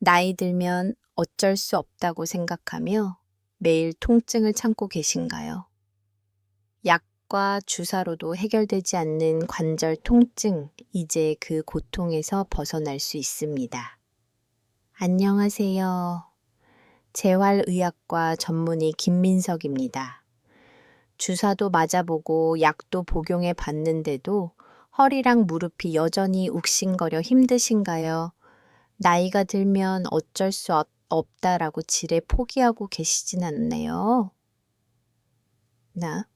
나이 들면 어쩔 수 없다고 생각하며 매일 통증을 참고 계신가요? 약과 주사로도 해결되지 않는 관절 통증, 이제 그 고통에서 벗어날 수 있습니다. 안녕하세요. 재활의학과 전문의 김민석입니다. 주사도 맞아보고 약도 복용해 봤는데도 허리랑 무릎이 여전히 욱신거려 힘드신가요? 나이가 들면 어쩔 수 없다라고 지레 포기하고 계시진 않네요. 나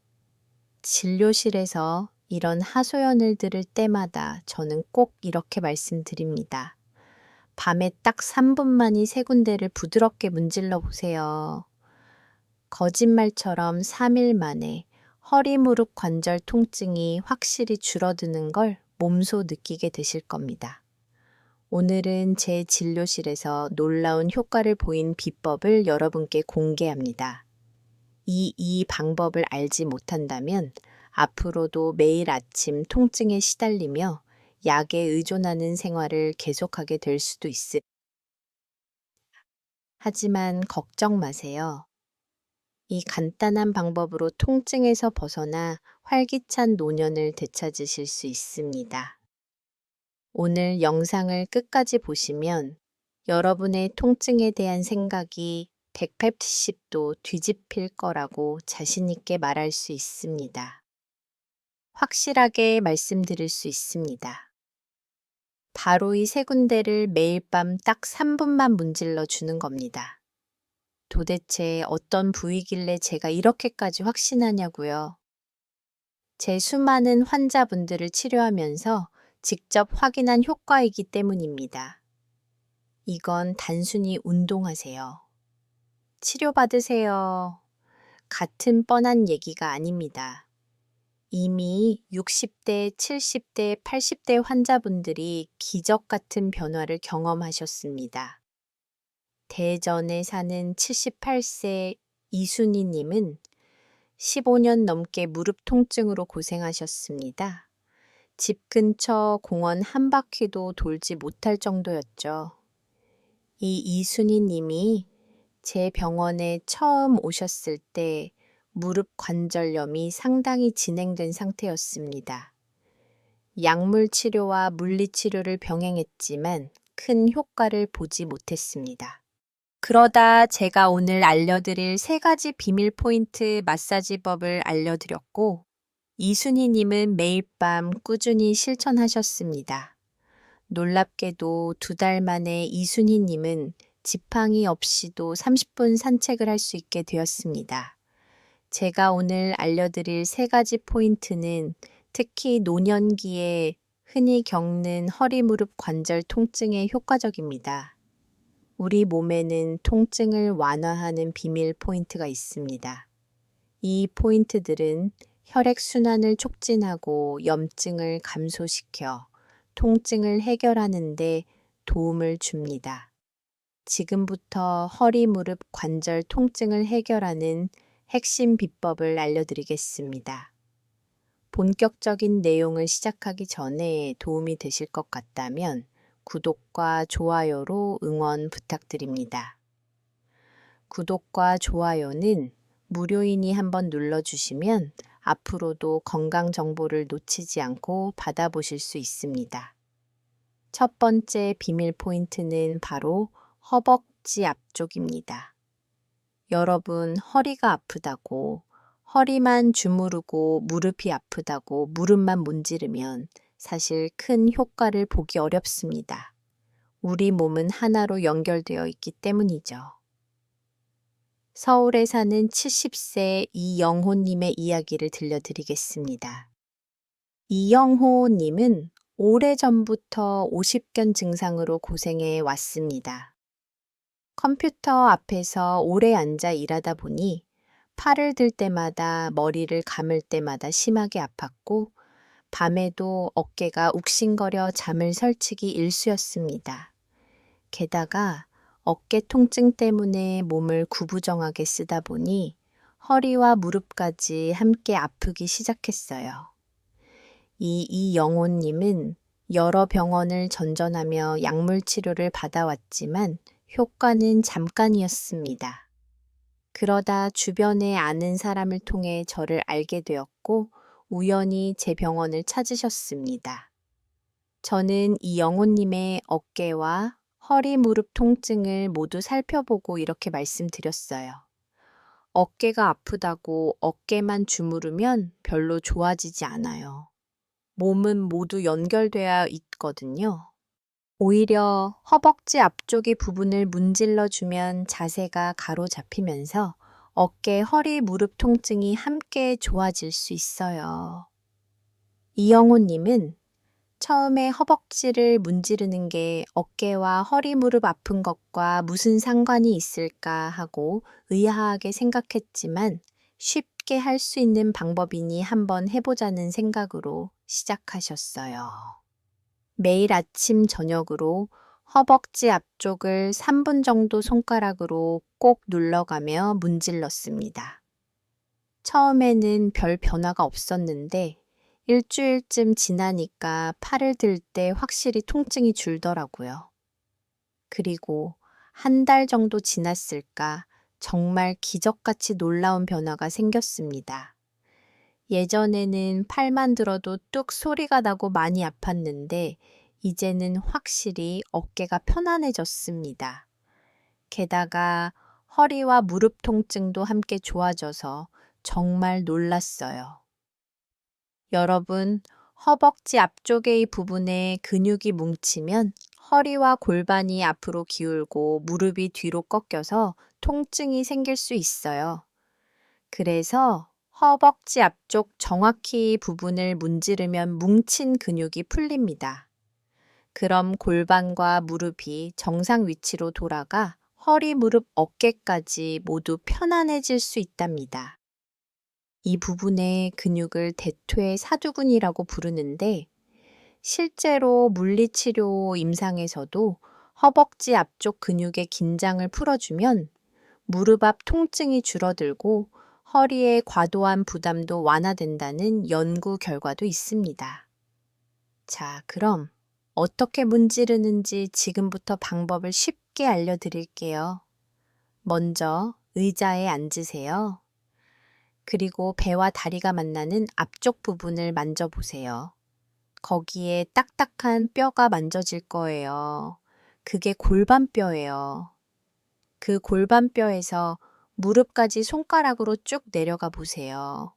진료실에서 이런 하소연을 들을 때마다 저는 꼭 이렇게 말씀드립니다. 밤에 딱 3분만이 세 군데를 부드럽게 문질러 보세요. 거짓말처럼 3일 만에 허리 무릎 관절 통증이 확실히 줄어드는 걸 몸소 느끼게 되실 겁니다. 오늘은 제 진료실에서 놀라운 효과를 보인 비법을 여러분께 공개합니다. 이 방법을 알지 못한다면 앞으로도 매일 아침 통증에 시달리며 약에 의존하는 생활을 계속하게 될 수도 있습니다. 하지만 걱정 마세요. 이 간단한 방법으로 통증에서 벗어나 활기찬 노년을 되찾으실 수 있습니다. 오늘 영상을 끝까지 보시면 여러분의 통증에 대한 생각이 180도 뒤집힐 거라고 자신있게 말할 수 있습니다. 확실하게 말씀드릴 수 있습니다. 바로 이 세 군데를 매일 밤 딱 3분만 문질러 주는 겁니다. 도대체 어떤 부위길래 제가 이렇게까지 확신하냐고요. 제 수많은 환자분들을 치료하면서 직접 확인한 효과이기 때문입니다. 이건 단순히 운동하세요. 치료받으세요. 같은 뻔한 얘기가 아닙니다. 이미 60대, 70대, 80대 환자분들이 기적 같은 변화를 경험하셨습니다. 대전에 사는 78세 이순희님은 15년 넘게 무릎 통증으로 고생하셨습니다. 집 근처 공원 한 바퀴도 돌지 못할 정도였죠. 이 이순희 님이 제 병원에 처음 오셨을 때 무릎 관절염이 상당히 진행된 상태였습니다. 약물 치료와 물리 치료를 병행했지만 큰 효과를 보지 못했습니다. 그러다 제가 오늘 알려드릴 3가지 비밀 포인트 마사지법을 알려드렸고, 이순희 님은 매일 밤 꾸준히 실천하셨습니다. 놀랍게도 2달 만에 이순희 님은 지팡이 없이도 30분 산책을 할 수 있게 되었습니다. 제가 오늘 알려드릴 3가지 포인트는 특히 노년기에 흔히 겪는 허리 무릎 관절 통증에 효과적입니다. 우리 몸에는 통증을 완화하는 비밀 포인트가 있습니다. 이 포인트들은 혈액순환을 촉진하고 염증을 감소시켜 통증을 해결하는 데 도움을 줍니다. 지금부터 허리 무릎 관절 통증을 해결하는 핵심 비법을 알려드리겠습니다. 본격적인 내용을 시작하기 전에 도움이 되실 것 같다면 구독과 좋아요로 응원 부탁드립니다. 구독과 좋아요는 무료이니 한번 눌러주시면 앞으로도 건강 정보를 놓치지 않고 받아보실 수 있습니다. 첫 번째 비밀 포인트는 바로 허벅지 앞쪽입니다. 여러분, 허리가 아프다고, 허리만 주무르고 무릎이 아프다고 무릎만 문지르면 사실 큰 효과를 보기 어렵습니다. 우리 몸은 하나로 연결되어 있기 때문이죠. 서울에 사는 70세 이영호님의 이야기를 들려드리겠습니다. 이영호님은 오래전부터 오십견 증상으로 고생해 왔습니다. 컴퓨터 앞에서 오래 앉아 일하다 보니 팔을 들 때마다 머리를 감을 때마다 심하게 아팠고 밤에도 어깨가 욱신거려 잠을 설치기 일쑤였습니다. 게다가 어깨 통증 때문에 몸을 구부정하게 쓰다 보니 허리와 무릎까지 함께 아프기 시작했어요. 이영호님은 여러 병원을 전전하며 약물 치료를 받아왔지만 효과는 잠깐이었습니다. 그러다 주변에 아는 사람을 통해 저를 알게 되었고 우연히 제 병원을 찾으셨습니다. 저는 이 영호님의 어깨와 허리 무릎 통증을 모두 살펴보고 이렇게 말씀드렸어요. 어깨가 아프다고 어깨만 주무르면 별로 좋아지지 않아요. 몸은 모두 연결되어 있거든요. 오히려 허벅지 앞쪽의 부분을 문질러 주면 자세가 가로잡히면서 어깨, 허리, 무릎 통증이 함께 좋아질 수 있어요. 이영호님은 처음에 허벅지를 문지르는 게 어깨와 허리, 무릎 아픈 것과 무슨 상관이 있을까 하고 의아하게 생각했지만 쉽게 할 수 있는 방법이니 한번 해보자는 생각으로 시작하셨어요. 매일 아침 저녁으로 허벅지 앞쪽을 3분 정도 손가락으로 꼭 눌러가며 문질렀습니다. 처음에는 별 변화가 없었는데 일주일쯤 지나니까 팔을 들 때 확실히 통증이 줄더라고요. 그리고 한 달 정도 지났을까 정말 기적같이 놀라운 변화가 생겼습니다. 예전에는 팔만 들어도 뚝 소리가 나고 많이 아팠는데 이제는 확실히 어깨가 편안해졌습니다. 게다가 허리와 무릎 통증도 함께 좋아져서 정말 놀랐어요. 여러분, 허벅지 앞쪽의 부분에 근육이 뭉치면 허리와 골반이 앞으로 기울고 무릎이 뒤로 꺾여서 통증이 생길 수 있어요. 그래서 허벅지 앞쪽 정확히 부분을 문지르면 뭉친 근육이 풀립니다. 그럼 골반과 무릎이 정상 위치로 돌아가 허리, 무릎, 어깨까지 모두 편안해질 수 있답니다. 이 부분의 근육을 대퇴 사두근이라고 부르는데 실제로 물리치료 임상에서도 허벅지 앞쪽 근육의 긴장을 풀어주면 무릎 앞 통증이 줄어들고 허리의 과도한 부담도 완화된다는 연구 결과도 있습니다. 자, 그럼 어떻게 문지르는지 지금부터 방법을 쉽게 알려드릴게요. 먼저 의자에 앉으세요. 그리고 배와 다리가 만나는 앞쪽 부분을 만져보세요. 거기에 딱딱한 뼈가 만져질 거예요. 그게 골반뼈예요. 그 골반뼈에서 무릎까지 손가락으로 쭉 내려가 보세요.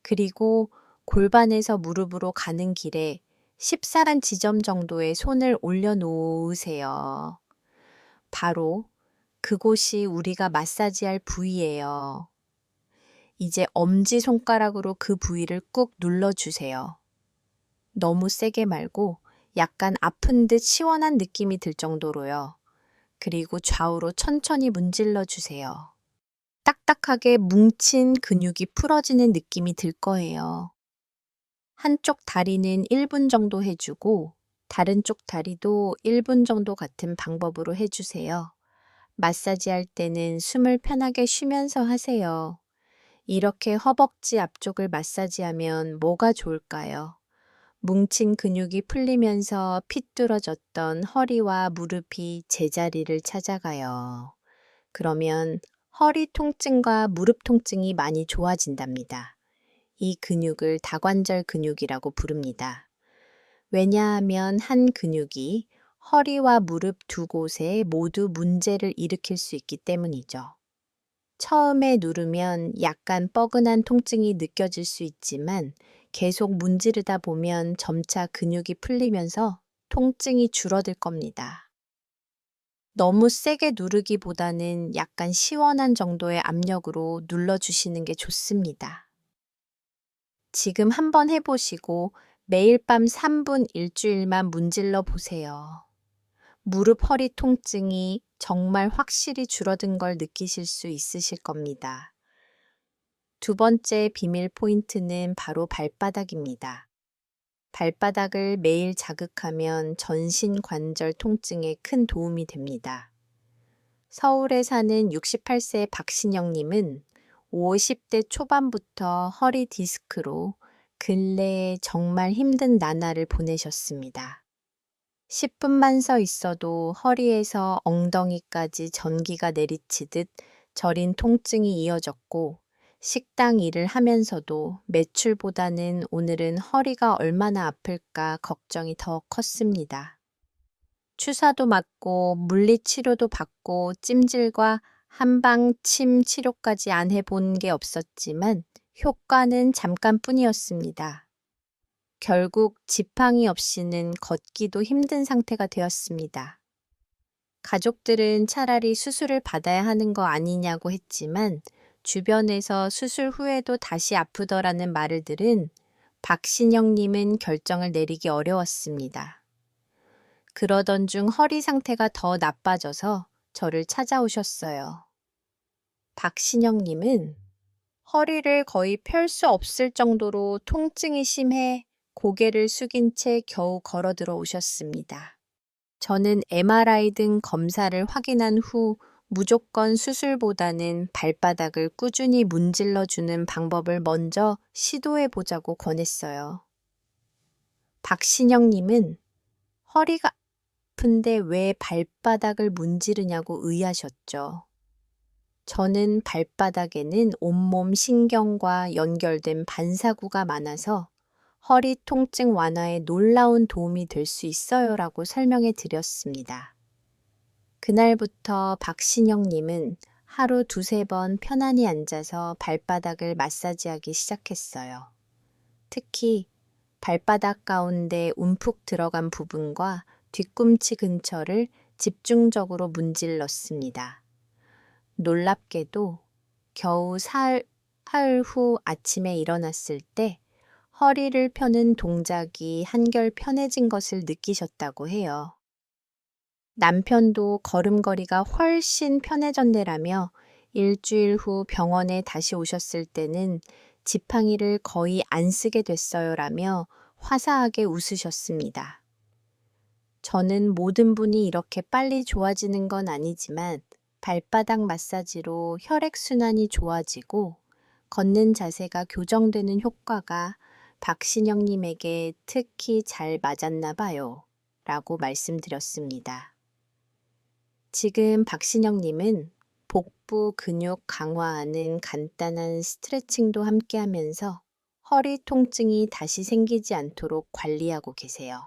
그리고 골반에서 무릎으로 가는 길에 14란 지점 정도의 손을 올려놓으세요. 바로 그곳이 우리가 마사지할 부위예요. 이제 엄지손가락으로 그 부위를 꾹 눌러주세요. 너무 세게 말고 약간 아픈 듯 시원한 느낌이 들 정도로요. 그리고 좌우로 천천히 문질러 주세요. 딱딱하게 뭉친 근육이 풀어지는 느낌이 들 거예요. 한쪽 다리는 1분 정도 해주고 다른 쪽 다리도 1분 정도 같은 방법으로 해주세요. 마사지 할 때는 숨을 편하게 쉬면서 하세요. 이렇게 허벅지 앞쪽을 마사지하면 뭐가 좋을까요? 뭉친 근육이 풀리면서 핏뚫어졌던 허리와 무릎이 제자리를 찾아가요. 그러면 허리 통증과 무릎 통증이 많이 좋아진답니다. 이 근육을 다관절 근육이라고 부릅니다. 왜냐하면 한 근육이 허리와 무릎 두 곳에 모두 문제를 일으킬 수 있기 때문이죠. 처음에 누르면 약간 뻐근한 통증이 느껴질 수 있지만 계속 문지르다 보면 점차 근육이 풀리면서 통증이 줄어들 겁니다. 너무 세게 누르기보다는 약간 시원한 정도의 압력으로 눌러주시는 게 좋습니다. 지금 한번 해보시고 매일 밤 3분 일주일만 문질러 보세요. 무릎 허리 통증이 정말 확실히 줄어든 걸 느끼실 수 있으실 겁니다. 두 번째 비밀 포인트는 바로 발바닥입니다. 발바닥을 매일 자극하면 전신 관절 통증에 큰 도움이 됩니다. 서울에 사는 68세 박신영님은 50대 초반부터 허리 디스크로 근래에 정말 힘든 나날을 보내셨습니다. 10분만 서 있어도 허리에서 엉덩이까지 전기가 내리치듯 저린 통증이 이어졌고, 식당 일을 하면서도 매출보다는 오늘은 허리가 얼마나 아플까 걱정이 더 컸습니다. 주사도 맞고 물리치료도 받고 찜질과 한방 침 치료까지 안 해본 게 없었지만 효과는 잠깐뿐이었습니다. 결국 지팡이 없이는 걷기도 힘든 상태가 되었습니다. 가족들은 차라리 수술을 받아야 하는 거 아니냐고 했지만 주변에서 수술 후에도 다시 아프더라는 말을 들은 박신영님은 결정을 내리기 어려웠습니다. 그러던 중 허리 상태가 더 나빠져서 저를 찾아오셨어요. 박신영님은 허리를 거의 펼 수 없을 정도로 통증이 심해 고개를 숙인 채 겨우 걸어 들어오셨습니다. 저는 MRI 등 검사를 확인한 후 무조건 수술보다는 발바닥을 꾸준히 문질러주는 방법을 먼저 시도해 보자고 권했어요. 박신영님은 허리가 아픈데 왜 발바닥을 문지르냐고 의아하셨죠. 저는 발바닥에는 온몸 신경과 연결된 반사구가 많아서 허리 통증 완화에 놀라운 도움이 될 수 있어요라고 설명해 드렸습니다. 그날부터 박신영님은 하루 2~3번 편안히 앉아서 발바닥을 마사지하기 시작했어요. 특히 발바닥 가운데 움푹 들어간 부분과 뒤꿈치 근처를 집중적으로 문질렀습니다. 놀랍게도 겨우 사흘 후 아침에 일어났을 때 허리를 펴는 동작이 한결 편해진 것을 느끼셨다고 해요. 남편도 걸음걸이가 훨씬 편해졌네라며 일주일 후 병원에 다시 오셨을 때는 지팡이를 거의 안 쓰게 됐어요라며 화사하게 웃으셨습니다. 저는 모든 분이 이렇게 빨리 좋아지는 건 아니지만 발바닥 마사지로 혈액순환이 좋아지고 걷는 자세가 교정되는 효과가 박신영님에게 특히 잘 맞았나 봐요. 라고 말씀드렸습니다. 지금 박신영님은 복부 근육 강화하는 간단한 스트레칭도 함께 하면서 허리 통증이 다시 생기지 않도록 관리하고 계세요.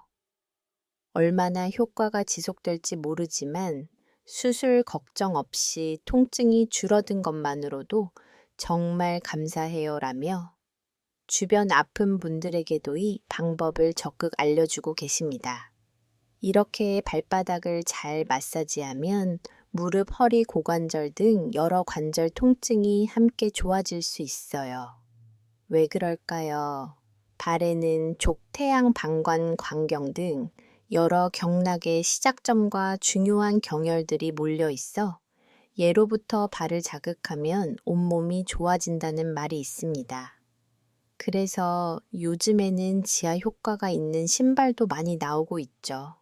얼마나 효과가 지속될지 모르지만 수술 걱정 없이 통증이 줄어든 것만으로도 정말 감사해요라며 주변 아픈 분들에게도 이 방법을 적극 알려주고 계십니다. 이렇게 발바닥을 잘 마사지하면 무릎, 허리, 고관절 등 여러 관절 통증이 함께 좋아질 수 있어요. 왜 그럴까요? 발에는 족태양 방관 광경 등 여러 경락의 시작점과 중요한 경혈들이 몰려 있어 예로부터 발을 자극하면 온몸이 좋아진다는 말이 있습니다. 그래서 요즘에는 지하 효과가 있는 신발도 많이 나오고 있죠.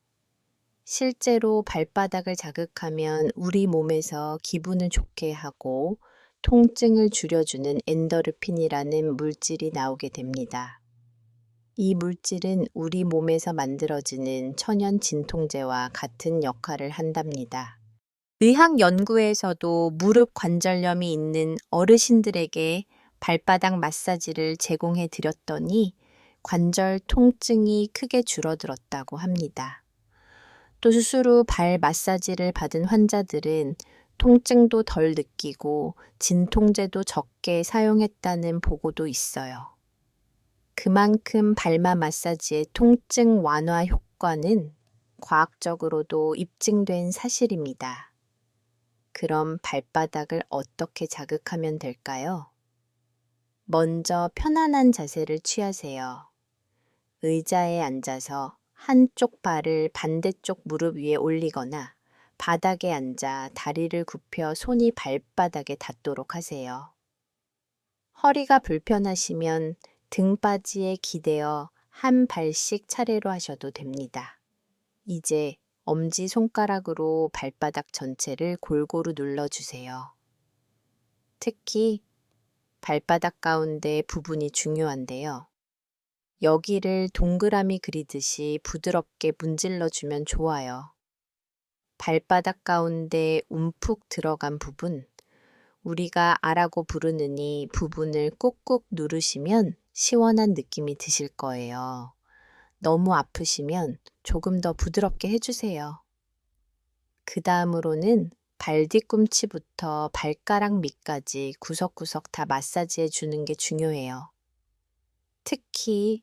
실제로 발바닥을 자극하면 우리 몸에서 기분을 좋게 하고 통증을 줄여주는 엔도르핀이라는 물질이 나오게 됩니다. 이 물질은 우리 몸에서 만들어지는 천연 진통제와 같은 역할을 한답니다. 의학 연구에서도 무릎 관절염이 있는 어르신들에게 발바닥 마사지를 제공해 드렸더니 관절 통증이 크게 줄어들었다고 합니다. 또 수술 후 발 마사지를 받은 환자들은 통증도 덜 느끼고 진통제도 적게 사용했다는 보고도 있어요. 그만큼 발마 마사지의 통증 완화 효과는 과학적으로도 입증된 사실입니다. 그럼 발바닥을 어떻게 자극하면 될까요? 먼저 편안한 자세를 취하세요. 의자에 앉아서 한쪽 발을 반대쪽 무릎 위에 올리거나 바닥에 앉아 다리를 굽혀 손이 발바닥에 닿도록 하세요. 허리가 불편하시면 등받이에 기대어 한 발씩 차례로 하셔도 됩니다. 이제 엄지손가락으로 발바닥 전체를 골고루 눌러주세요. 특히 발바닥 가운데 부분이 중요한데요. 여기를 동그라미 그리듯이 부드럽게 문질러주면 좋아요. 발바닥 가운데 움푹 들어간 부분, 우리가 아라고 부르는 이 부분을 꾹꾹 누르시면 시원한 느낌이 드실 거예요. 너무 아프시면 조금 더 부드럽게 해주세요. 그 다음으로는 발 뒤꿈치부터 발가락 밑까지 구석구석 다 마사지해 주는 게 중요해요. 특히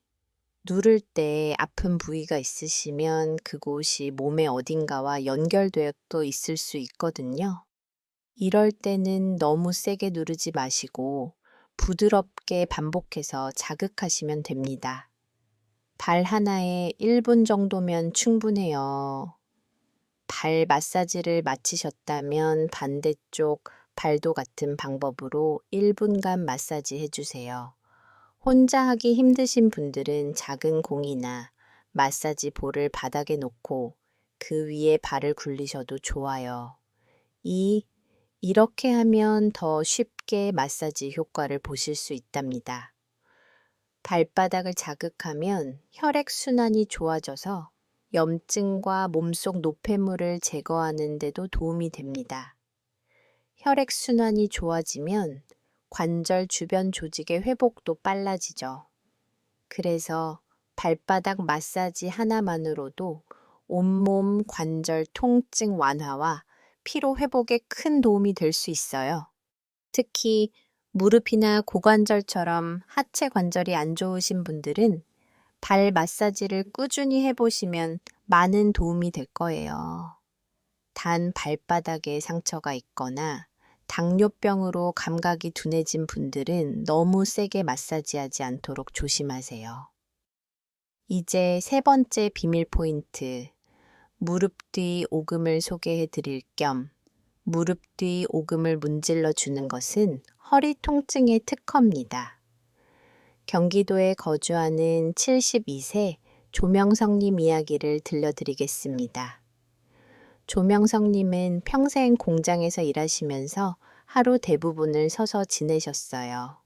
누를 때 아픈 부위가 있으시면 그곳이 몸의 어딘가와 연결되어 있을 수 있거든요. 이럴 때는 너무 세게 누르지 마시고 부드럽게 반복해서 자극하시면 됩니다. 발 하나에 1분 정도면 충분해요. 발 마사지를 마치셨다면 반대쪽 발도 같은 방법으로 1분간 마사지 해주세요. 혼자 하기 힘드신 분들은 작은 공이나 마사지 볼을 바닥에 놓고 그 위에 발을 굴리셔도 좋아요. 이렇게 하면 더 쉽게 마사지 효과를 보실 수 있답니다. 발바닥을 자극하면 혈액순환이 좋아져서 염증과 몸속 노폐물을 제거하는 데도 도움이 됩니다. 혈액순환이 좋아지면 관절 주변 조직의 회복도 빨라지죠. 그래서 발바닥 마사지 하나만으로도 온몸 관절 통증 완화와 피로 회복에 큰 도움이 될 수 있어요. 특히 무릎이나 고관절처럼 하체 관절이 안 좋으신 분들은 발 마사지를 꾸준히 해보시면 많은 도움이 될 거예요. 단 발바닥에 상처가 있거나 당뇨병으로 감각이 둔해진 분들은 너무 세게 마사지하지 않도록 조심하세요. 이제 세 번째 비밀 포인트, 무릎 뒤 오금을 소개해 드릴 겸 무릎 뒤 오금을 문질러 주는 것은 허리 통증의 특허입니다. 경기도에 거주하는 72세 조명성님 이야기를 들려드리겠습니다. 조명성님은 평생 공장에서 일하시면서 하루 대부분을 서서 지내셨어요.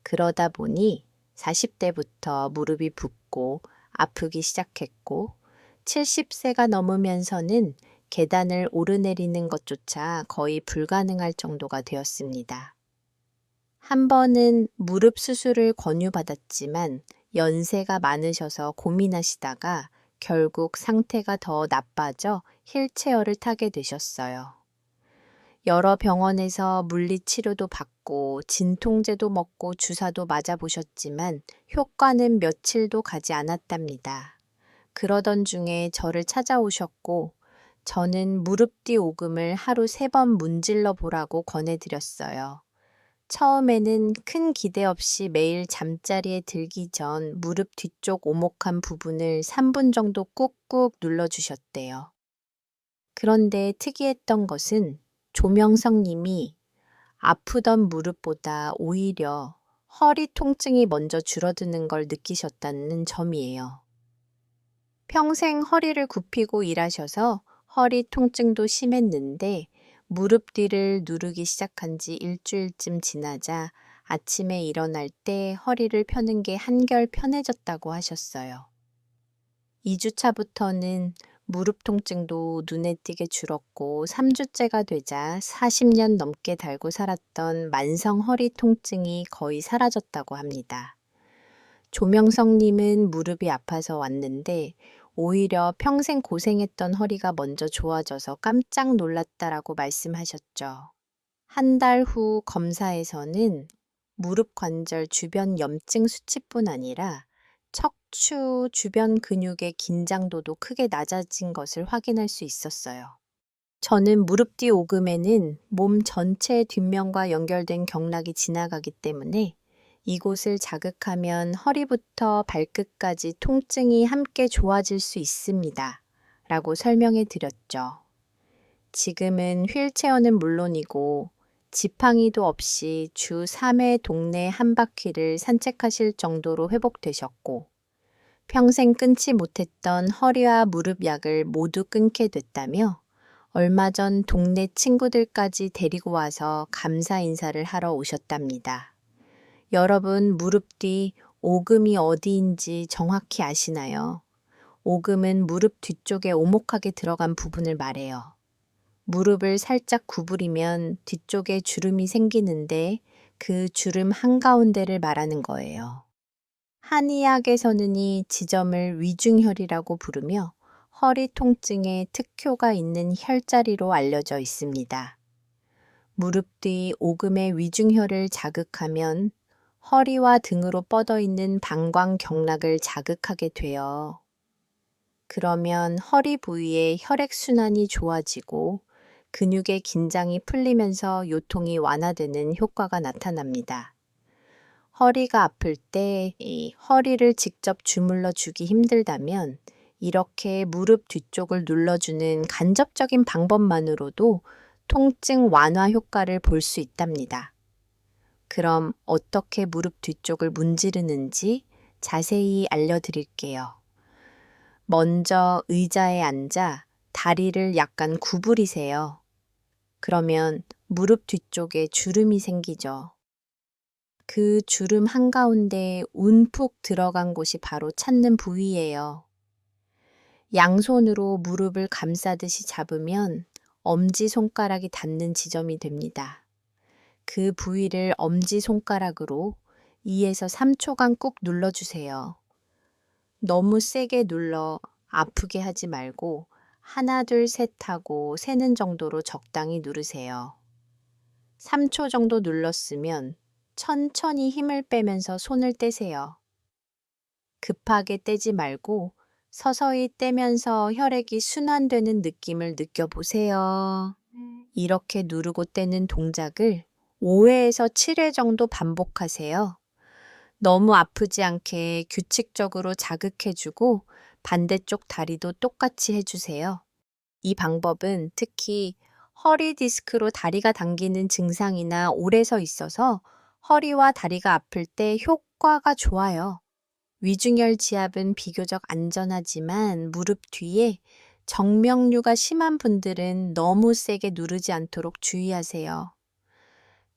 그러다 보니 40대부터 무릎이 붓고 아프기 시작했고 70세가 넘으면서는 계단을 오르내리는 것조차 거의 불가능할 정도가 되었습니다. 한 번은 무릎 수술을 권유받았지만 연세가 많으셔서 고민하시다가 결국 상태가 더 나빠져 휠체어를 타게 되셨어요. 여러 병원에서 물리치료도 받고 진통제도 먹고 주사도 맞아보셨지만 효과는 며칠도 가지 않았답니다. 그러던 중에 저를 찾아오셨고 저는 무릎 뒤 오금을 하루 3번 문질러 보라고 권해드렸어요. 처음에는 큰 기대 없이 매일 잠자리에 들기 전 무릎 뒤쪽 오목한 부분을 3분 정도 꾹꾹 눌러주셨대요. 그런데 특이했던 것은 조명성 님이 아프던 무릎보다 오히려 허리 통증이 먼저 줄어드는 걸 느끼셨다는 점이에요. 평생 허리를 굽히고 일하셔서 허리 통증도 심했는데 무릎 뒤를 누르기 시작한 지 일주일쯤 지나자 아침에 일어날 때 허리를 펴는 게 한결 편해졌다고 하셨어요. 2주차부터는 무릎 통증도 눈에 띄게 줄었고 3주째가 되자 40년 넘게 달고 살았던 만성 허리 통증이 거의 사라졌다고 합니다. 조명성님은 무릎이 아파서 왔는데 오히려 평생 고생했던 허리가 먼저 좋아져서 깜짝 놀랐다라고 말씀하셨죠. 한 달 후 검사에서는 무릎 관절 주변 염증 수치뿐 아니라 척추 주변 근육의 긴장도도 크게 낮아진 것을 확인할 수 있었어요. 저는 무릎 뒤 오금에는 몸 전체의 뒷면과 연결된 경락이 지나가기 때문에 이곳을 자극하면 허리부터 발끝까지 통증이 함께 좋아질 수 있습니다. 라고 설명해 드렸죠. 지금은 휠체어는 물론이고 지팡이도 없이 주 3회 동네 한 바퀴를 산책하실 정도로 회복되셨고 평생 끊지 못했던 허리와 무릎 약을 모두 끊게 됐다며 얼마 전 동네 친구들까지 데리고 와서 감사 인사를 하러 오셨답니다. 여러분 무릎 뒤 오금이 어디인지 정확히 아시나요? 오금은 무릎 뒤쪽에 오목하게 들어간 부분을 말해요. 무릎을 살짝 구부리면 뒤쪽에 주름이 생기는데 그 주름 한가운데를 말하는 거예요. 한의학에서는 이 지점을 위중혈이라고 부르며 허리 통증에 특효가 있는 혈자리로 알려져 있습니다. 무릎 뒤 오금의 위중혈을 자극하면 허리와 등으로 뻗어 있는 방광경락을 자극하게 돼요. 그러면 허리 부위의 혈액순환이 좋아지고 근육의 긴장이 풀리면서 요통이 완화되는 효과가 나타납니다. 허리가 아플 때 이 허리를 직접 주물러 주기 힘들다면 이렇게 무릎 뒤쪽을 눌러주는 간접적인 방법만으로도 통증 완화 효과를 볼 수 있답니다. 그럼 어떻게 무릎 뒤쪽을 문지르는지 자세히 알려드릴게요. 먼저 의자에 앉아 다리를 약간 구부리세요. 그러면 무릎 뒤쪽에 주름이 생기죠. 그 주름 한가운데 움푹 들어간 곳이 바로 찾는 부위예요. 양손으로 무릎을 감싸듯이 잡으면 엄지손가락이 닿는 지점이 됩니다. 그 부위를 엄지손가락으로 2에서 3초간 꾹 눌러주세요. 너무 세게 눌러 아프게 하지 말고 하나, 둘, 셋 하고 세는 정도로 적당히 누르세요. 3초 정도 눌렀으면 천천히 힘을 빼면서 손을 떼세요. 급하게 떼지 말고 서서히 떼면서 혈액이 순환되는 느낌을 느껴보세요. 이렇게 누르고 떼는 동작을 5회에서 7회 정도 반복하세요. 너무 아프지 않게 규칙적으로 자극해주고 반대쪽 다리도 똑같이 해주세요. 이 방법은 특히 허리 디스크로 다리가 당기는 증상이나 오래 서 있어서 허리와 다리가 아플 때 효과가 좋아요. 위중혈 지압은 비교적 안전하지만 무릎 뒤에 정명류가 심한 분들은 너무 세게 누르지 않도록 주의하세요.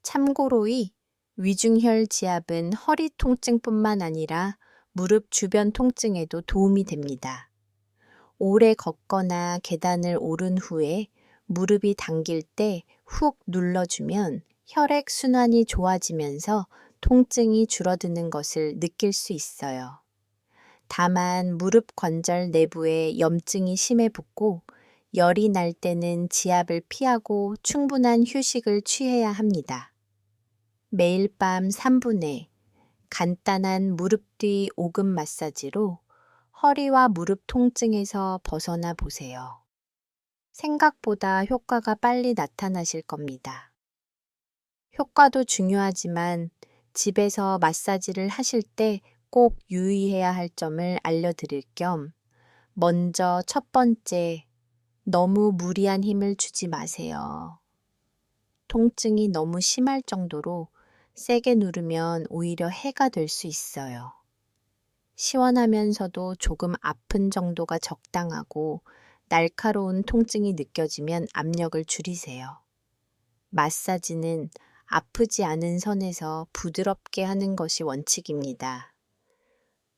참고로 이 위중혈 지압은 허리 통증뿐만 아니라 무릎 주변 통증에도 도움이 됩니다. 오래 걷거나 계단을 오른 후에 무릎이 당길 때 훅 눌러주면 혈액 순환이 좋아지면서 통증이 줄어드는 것을 느낄 수 있어요. 다만 무릎 관절 내부에 염증이 심해 붓고 열이 날 때는 지압을 피하고 충분한 휴식을 취해야 합니다. 매일 밤 3분에 간단한 무릎 뒤 오금 마사지로 허리와 무릎 통증에서 벗어나 보세요. 생각보다 효과가 빨리 나타나실 겁니다. 효과도 중요하지만 집에서 마사지를 하실 때 꼭 유의해야 할 점을 알려드릴 겸 먼저 첫 번째, 너무 무리한 힘을 주지 마세요. 통증이 너무 심할 정도로 세게 누르면 오히려 해가 될 수 있어요. 시원하면서도 조금 아픈 정도가 적당하고 날카로운 통증이 느껴지면 압력을 줄이세요. 마사지는 아프지 않은 선에서 부드럽게 하는 것이 원칙입니다.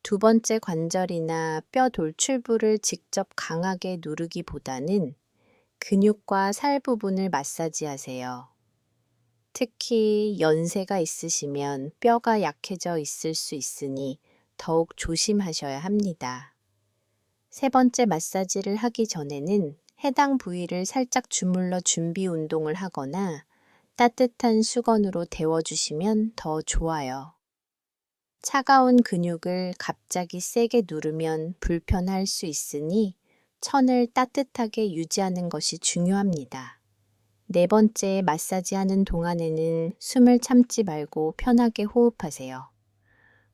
두 번째 관절이나 뼈 돌출부를 직접 강하게 누르기보다는 근육과 살 부분을 마사지하세요. 특히 연세가 있으시면 뼈가 약해져 있을 수 있으니 더욱 조심하셔야 합니다. 세 번째 마사지를 하기 전에는 해당 부위를 살짝 주물러 준비 운동을 하거나 따뜻한 수건으로 데워주시면 더 좋아요. 차가운 근육을 갑자기 세게 누르면 불편할 수 있으니 천을 따뜻하게 유지하는 것이 중요합니다. 네 번째 마사지하는 동안에는 숨을 참지 말고 편하게 호흡하세요.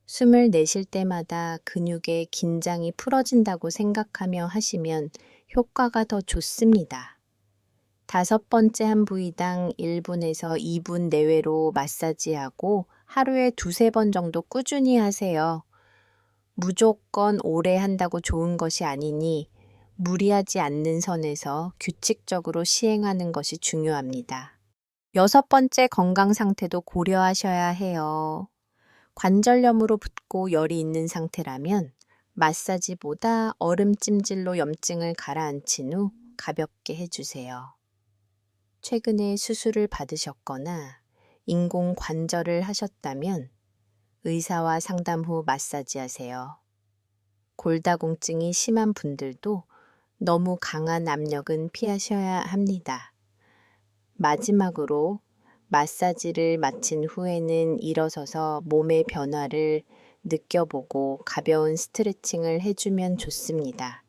숨을 내쉴 때마다 근육의 긴장이 풀어진다고 생각하며 하시면 효과가 더 좋습니다. 다섯 번째 한 부위당 1분에서 2분 내외로 마사지하고 하루에 2~3번 정도 꾸준히 하세요. 무조건 오래 한다고 좋은 것이 아니니 무리하지 않는 선에서 규칙적으로 시행하는 것이 중요합니다. 여섯 번째 건강 상태도 고려하셔야 해요. 관절염으로 붓고 열이 있는 상태라면 마사지보다 얼음 찜질로 염증을 가라앉힌 후 가볍게 해주세요. 최근에 수술을 받으셨거나 인공 관절을 하셨다면 의사와 상담 후 마사지하세요. 골다공증이 심한 분들도 너무 강한 압력은 피하셔야 합니다. 마지막으로 마사지를 마친 후에는 일어서서 몸의 변화를 느껴보고 가벼운 스트레칭을 해주면 좋습니다.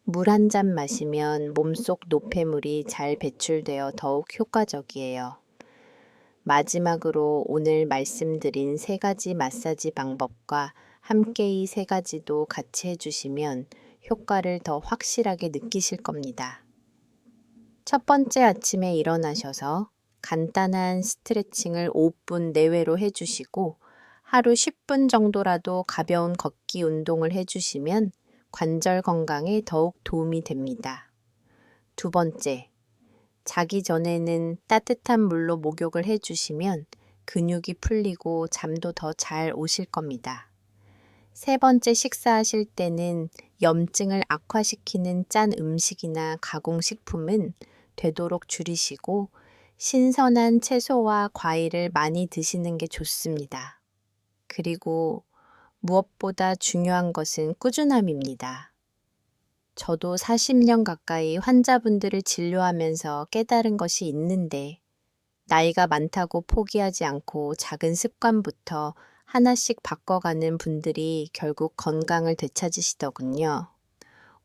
물 한 잔 마시면 몸속 노폐물이 잘 배출되어 더욱 효과적이에요. 마지막으로 오늘 말씀드린 3가지 마사지 방법과 함께 이 3가지도 같이 해주시면 효과를 더 확실하게 느끼실 겁니다. 첫 번째, 아침에 일어나셔서 간단한 스트레칭을 5분 내외로 해주시고 하루 10분 정도라도 가벼운 걷기 운동을 해주시면 관절 건강에 더욱 도움이 됩니다. 두 번째, 자기 전에는 따뜻한 물로 목욕을 해주시면 근육이 풀리고 잠도 더 잘 오실 겁니다. 세 번째, 식사하실 때는 염증을 악화시키는 짠 음식이나 가공식품은 되도록 줄이시고 신선한 채소와 과일을 많이 드시는 게 좋습니다. 그리고 무엇보다 중요한 것은 꾸준함입니다. 저도 40년 가까이 환자분들을 진료하면서 깨달은 것이 있는데 나이가 많다고 포기하지 않고 작은 습관부터 하나씩 바꿔가는 분들이 결국 건강을 되찾으시더군요.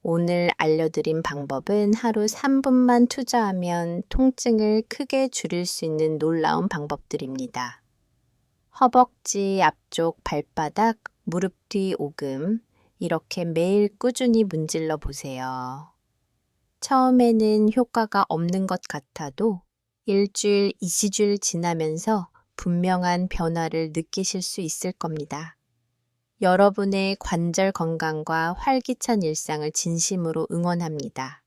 오늘 알려드린 방법은 하루 3분만 투자하면 통증을 크게 줄일 수 있는 놀라운 방법들입니다. 허벅지, 앞쪽, 발바닥, 무릎 뒤 오금, 이렇게 매일 꾸준히 문질러 보세요. 처음에는 효과가 없는 것 같아도 일주일, 2주일 지나면서 분명한 변화를 느끼실 수 있을 겁니다. 여러분의 관절 건강과 활기찬 일상을 진심으로 응원합니다.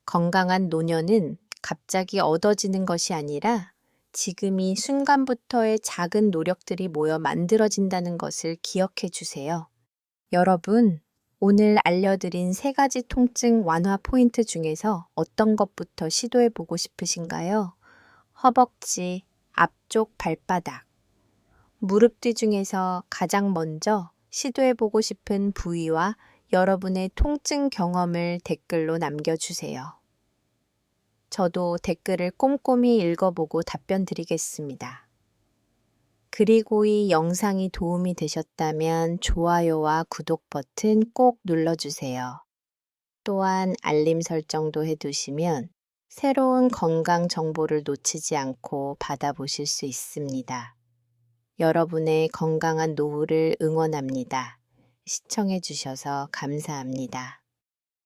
건강한 노년은 갑자기 얻어지는 것이 아니라 지금 이 순간부터의 작은 노력들이 모여 만들어진다는 것을 기억해 주세요. 여러분, 오늘 알려드린 3가지 통증 완화 포인트 중에서 어떤 것부터 시도해 보고 싶으신가요? 허벅지, 앞쪽 발바닥, 무릎 뒤 중에서 가장 먼저 시도해 보고 싶은 부위와 여러분의 통증 경험을 댓글로 남겨주세요. 저도 댓글을 꼼꼼히 읽어보고 답변 드리겠습니다. 그리고 이 영상이 도움이 되셨다면 좋아요와 구독 버튼 꼭 눌러주세요. 또한 알림 설정도 해두시면 새로운 건강 정보를 놓치지 않고 받아보실 수 있습니다. 여러분의 건강한 노후를 응원합니다. 시청해 주셔서 감사합니다.